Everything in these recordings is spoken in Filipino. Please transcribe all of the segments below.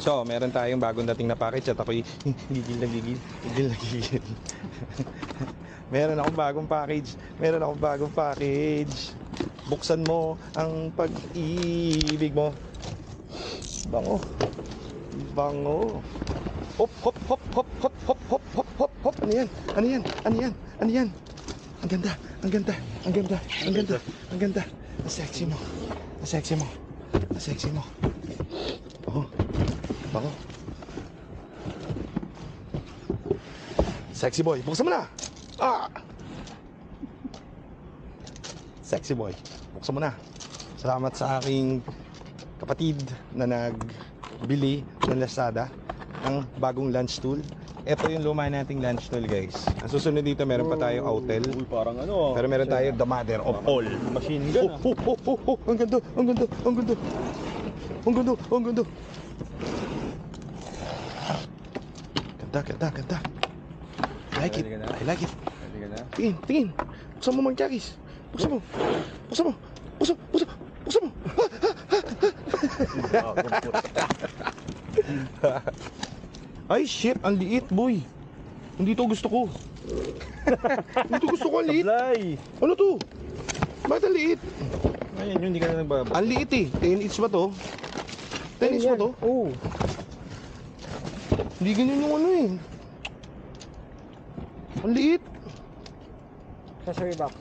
So, meron tayong bagong dating na package at ako'y gigil. Meron akong bagong package. Buksan mo ang pag-ibig mo. Bango. Hop. Ano yan? Ang ganda. Ang sexy mo. Bango. Sexy boy, buksan mo na. Sexy boy, buksan mo na. Salamat sa aking kapatid na nagbili ng Lazada ng bagong lunch tool. Ito yung luma nating lunch tool, guys. Ang susunod dito, meron pa tayong Autel. Parang ano. Pero meron tayo the mother of all. Machine gun. Ang ganda. Ganda. I like it. Tingin. Buksan mo, Mang-Chagis. Buksan mo. Ay, shit. Ang liit, boy. Hindi to gusto ko. Ang liit. Ano to? Bakit ang liit? Ayun, hindi ka na nagbaba. Ang liit eh. 10 inch ba to? 10 inch ba to? Oo. Hindi ganyan yung ano eh. Ang liit. Accessory box.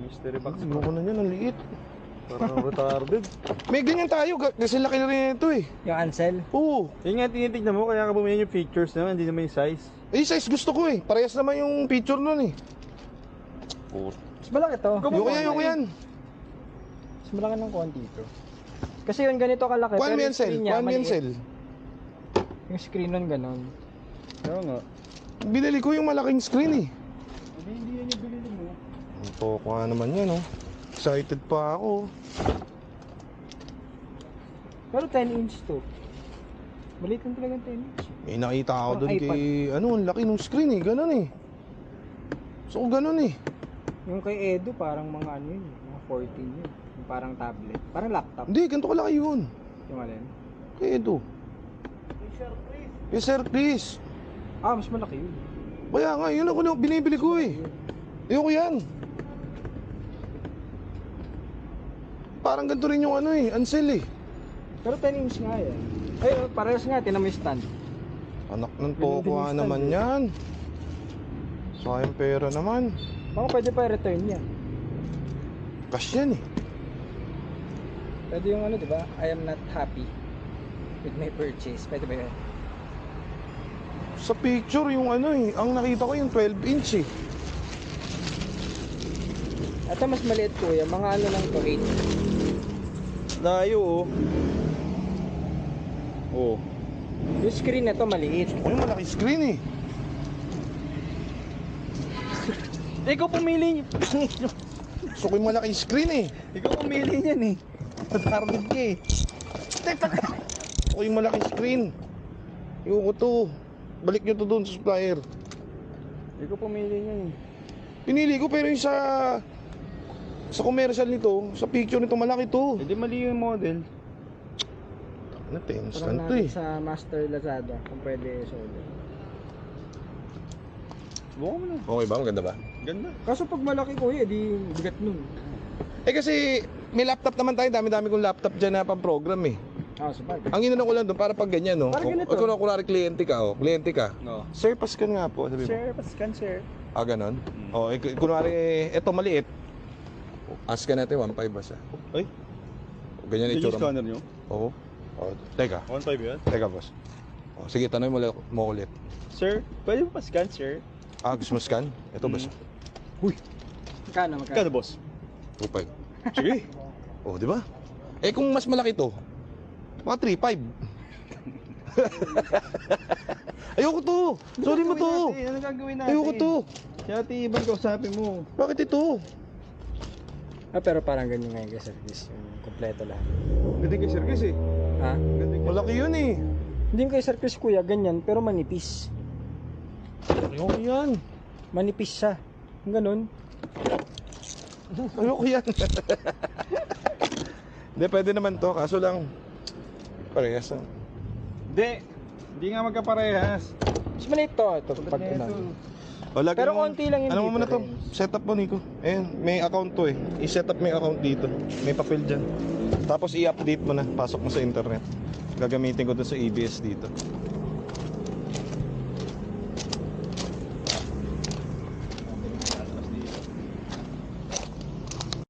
Mystery box. Ano ko na yan, ang liit. Parang retarded. May ganyan tayo, kasi laki na rin ito eh. Yung Ansel. Oo. Yun nga, tinitignan mo, kaya ka bumili yung features naman, hindi naman yung size. Eh, size gusto ko eh. Parehas naman yung picture nun eh. Mas malaki to. Yung yan. Mas malaki ng konti ito. Kasi yun ganito kalaki. One pero man yung cell. screen niya, One man maliit. cell. Yung screen nun ganon. Oo nga. Binili ko yung malaking screen eh. Hindi yan yung binili mo. Ang toko nga naman yan oh. Excited pa ako. Pero 10 inch to. Maliit lang talaga 10 inch. May nakita ako Parang doon kay, ang laki ng screen eh. Ganon eh. So, ganon eh. Yung kay Edo parang mga ano yun. Mga 14 yun. Yung parang tablet. Parang laptop. Hindi, ganito kalaki yun. Yung alin? Kay Edo. Kay Sir Chris. Ah, mas malaki yun. Kaya nga, yun ako binibili ko eh. Ayoko yan. Parang ganito rin yung ano eh, Ansel eh. Pero 10 inch nga yan. Ay, parehas nga. Tinan mo yung stand. Anak ng toko nga naman yan. Sayang pera naman. Baka pwede pa i-return yan. Cash yan eh. Pwede yung ano, di ba? I am not happy with my purchase. Pwede ba yun? Sa picture yung ano eh, ang nakita ko yung 12 inch eh. Ito mas maliit kuya. Mga ano lang to, 8. Layo oh. Oh. Yung screen na to maliit. Ako yung malaki screen eh. Ikaw pumili. Gusto ko yung malaki screen eh. Ikaw pumili niyan eh. Retarded ka eh. Ako yung malaki screen. Ayoko to. Balik nyo to doon sa supplier. Ikaw pumili niyan eh. Pinili ko pero yung sa commercial nito, sa picture nito malaki to. Hindi mali yung model. Ano, 10 Parang stand to natin eh. sa Master Lazada kung pwede solder. Subukan mo na. Okay ba? Maganda ba? Ganda. Kaso pag malaki kuya, di bigat nun. Eh kasi may laptop naman tayo, dami-dami kong laptop dyan na pang-program eh. Ah, sabag. Ang inano ko lang doon para pag ganyan no. Parang ganito. Kung kunwari kliyente ka No. Sir, paskan nga po, sabi mo. Share, pascan share. Ah, ganon? O, kunwari, eto maliit. Ask ka natin, 1.5 ba siya? Ay, Ganyan yung itsura mo. scanner nyo? Oo. Oh, teka, 1.5 yan? teka boss. Oh, sige, tanong mo ulit. Sir, pwede mo pascan sir? Ah, gusto mo scan? Ito boss. Magkano? Kano boss? 2.5. Sige. Oh, di ba? Eh kung mas malaki to, mga 3.5. Ayoko to. Sorry mo to. Ano gagawin natin? Ayoko to. Kaya ibang kausapin mo. Bakit ito? Ah, pero parang ganyan nga yung kay service. Yung kompleto lahat. Ganda kay Sir Chris eh. Ha? Ganda kay Malaki yun eh. Hindi yung kay Sir Chris kuya, ganyan, pero manipis. Ayoko yan. Manipis siya. Yung ganun. Ayoko yan. Hindi, pwede naman to. Kaso lang, Parehas ah. Hindi. Hindi nga magkaparehas. Mas maliit to. Ito, pag Ito. ano. O, lagyan Pero mo- konti lang yung Ano mo muna to? difference. Setup mo, Nico. Ayan, may account to eh. I-set up mo yung account dito. May papel dyan. Tapos i-update mo na. Pasok mo sa internet. Gagamitin ko doon sa ABS dito.